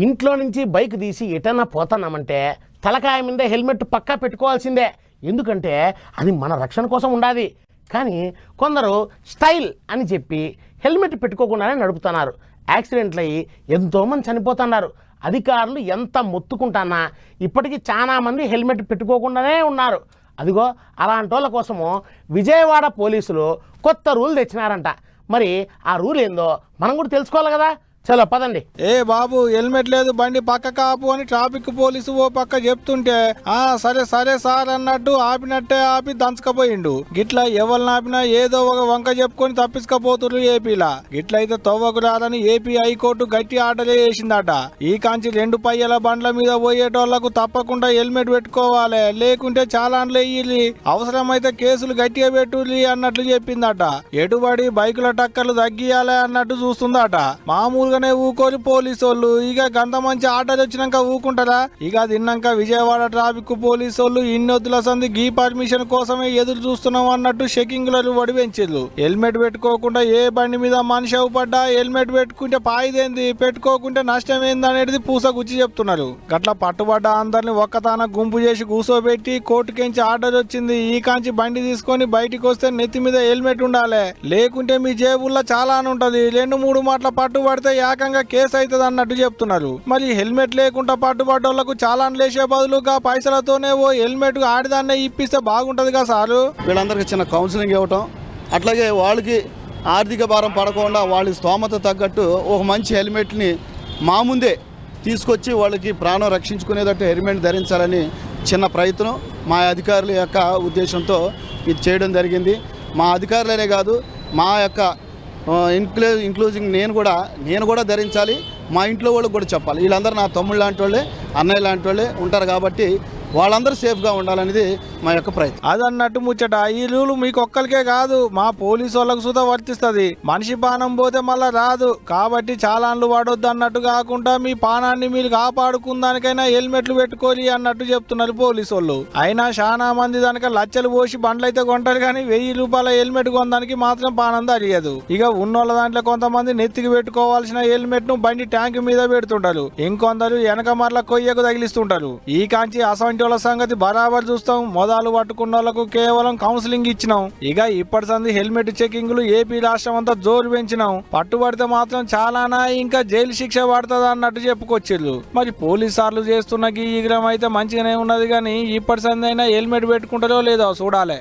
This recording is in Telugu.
ఇంట్లో నుంచి బైక్ తీసి ఎటన్నా పోతున్నామంటే తలకాయ మీద హెల్మెట్ పక్కా పెట్టుకోవాల్సిందే. ఎందుకంటే అది మన రక్షణ కోసం ఉండాలి. కానీ కొందరు స్టైల్ అని చెప్పి హెల్మెట్ పెట్టుకోకుండానే నడుపుతున్నారు. యాక్సిడెంట్లు అయ్యి ఎంతోమంది చనిపోతున్నారు. అధికారులు ఎంత మొత్తుకుంటానా ఇప్పటికీ చాలామంది హెల్మెట్ పెట్టుకోకుండానే ఉన్నారు. అదిగో అలాంటి వాళ్ళ కోసము విజయవాడ పోలీసులు కొత్త రూల్ తెచ్చినారంట. మరి ఆ రూల్ ఏందో మనం కూడా తెలుసుకోవాలి కదా. చలో పదండి. ఏ బాబు హెల్మెట్ లేదు బండి పక్క కాపు అని ట్రాఫిక్ పోలీసు ఓ పక్క చెప్తుంటే సరే సరే సార్ అన్నట్టు ఆపినట్టే ఆపి దంచకపోయిండు. గిట్లా ఎవరిని ఆపినా ఏదో ఒక వంక చెప్పుకొని తప్పించకపోతున్నారు ఏపీలా. గిట్ల అయితే తవ్వకు రాదని ఏపీ హైకోర్టు గట్టి ఆర్డరే వేసిందట. ఈ కాంచి 2 పయ్యల బండ్ల మీద పోయేటోళ్లకు తప్పకుండా హెల్మెట్ పెట్టుకోవాలి, లేకుంటే చాలాన్లు వెయ్యి, అవసరమైతే కేసులు గట్టిగా పెట్టులి అన్నట్లు చెప్పిందట. ఎటుబడి బైకుల టక్కర్లు తగ్గియాలి అన్నట్టు చూస్తుందట. మామూలుగా ఊకోరు పోలీసు వాళ్ళు. ఇక గంత మంచి ఆర్డర్ వచ్చినాక ఊకుంటారా? ఇక తిన్నాక విజయవాడ ట్రాఫిక్ పోలీసు వాళ్ళు ఇన్నొద్దుల సంది గీ పర్మిషన్ కోసమే ఎదురు చూస్తున్నాం అన్నట్టు చెకింగ్లను వడివెంచారు. హెల్మెట్ పెట్టుకోకుండా ఏ బండి మీద మనిషి అవుపడ్డా హెల్మెట్ పెట్టుకుంటే పాయిదేంది, పెట్టుకోకుంటే నష్టం ఏంది అనేది పూసగుచ్చి చెప్తున్నారు. గట్ల పట్టుబడ్డ అందరిని ఒక్కతాన గుంపు చేసి కూసోబెట్టి కోర్టుకెంచి ఆర్డర్ వచ్చింది. ఈ కాంచి బండి తీసుకొని బయటికి వస్తే నెత్తి మీద హెల్మెట్ ఉండాలి, లేకుంటే మీ జేబుల్లో చాలా ఉంటది. 2-3 మాటల పట్టుబడితే ఏకంగా కేసు అవుతుంది అన్నట్టు చెప్తున్నారు. మరి హెల్మెట్ లేకుండా పట్టుబడ్డోళ్లకు చాలాన్ లేసే బదులుగా పైసలతోనే ఓ హెల్మెట్ ఆడిదాన్నే ఇప్పిస్తే బాగుంటది కదా సారు. వీళ్ళందరికీ చిన్న కౌన్సిలింగ్ ఇవ్వటం, అట్లాగే వాళ్ళకి ఆర్థిక భారం పడకుండా వాళ్ళ స్తోమత తగ్గట్టు ఒక మంచి హెల్మెట్ని మా ముందే తీసుకొచ్చి వాళ్ళకి ప్రాణం రక్షించుకునేటట్టు హెల్మెట్ ధరించాలని చిన్న ప్రయత్నం మా అధికారుల యొక్క ఉద్దేశంతో ఇది చేయడం జరిగింది. మా అధికారులనే కాదు, మా యొక్క ఇంక్లూజింగ్ నేను కూడా ధరించాలి, మా ఇంట్లో వాళ్ళకి కూడా చెప్పాలి. వీళ్ళందరూ నా తమ్ముళ్ళు లాంటి వాళ్ళే, అన్నయ్య లాంటి వాళ్ళే ఉంటారు కాబట్టి వాళ్ళందరూ సేఫ్గా ఉండాలనేది మా యొక్క ప్రయత్నం. అదన్నట్టు ముచ్చట. ఈ రూలు మీకు ఒక్కరికే కాదు, మా పోలీసు వాళ్ళకు సుధా వర్తిస్తుంది. మనిషి పానం పోతే మళ్ళా రాదు కాబట్టి చాలాన్లు వాడొద్దు అన్నట్టు కాకుండా మీ పానాన్ని మీరు కాపాడుకుందానికైనా హెల్మెట్లు పెట్టుకోవాలి అన్నట్టు చెప్తున్నారు పోలీసు వాళ్ళు. అయినా చాలా మంది దానిక లచ్చలు పోసి బండ్లు అయితే కొంటారు, కానీ 1000 రూపాయల హెల్మెట్ కొనడానికి మాత్రం పానం తెలియదు. ఇక ఉన్నోళ్ళ దాంట్లో కొంతమంది నెత్తికి పెట్టుకోవాల్సిన హెల్మెట్ ను బండి ట్యాంక్ మీద పెడుతుంటారు, ఇంకొందరు వెనక మరల కొయ్యకు తగిలిస్తుంటారు. ఈ కాంచి అసంటి సంగతి బరాబర్ చూస్తాం. మొదలు పట్టుకున్న వాళ్ళకు కేవలం కౌన్సిలింగ్ ఇచ్చినాం. ఇక ఇప్పటి సంది హెల్మెట్ చెకింగ్లు ఏపీ రాష్ట్రం అంతా జోరు పెంచినాం. పట్టుబడితే మాత్రం చాలానా ఇంకా జైలు శిక్ష పడుతుంది అన్నట్టు చెప్పుకొచ్చిర్రు. మరి పోలీసార్లు చేస్తున్న ఈ విగ్రహం అయితే మంచిగానే ఉన్నది, కానీ ఇప్పటి సంది అయినా హెల్మెట్ పెట్టుకుంటారో లేదో చూడాలి.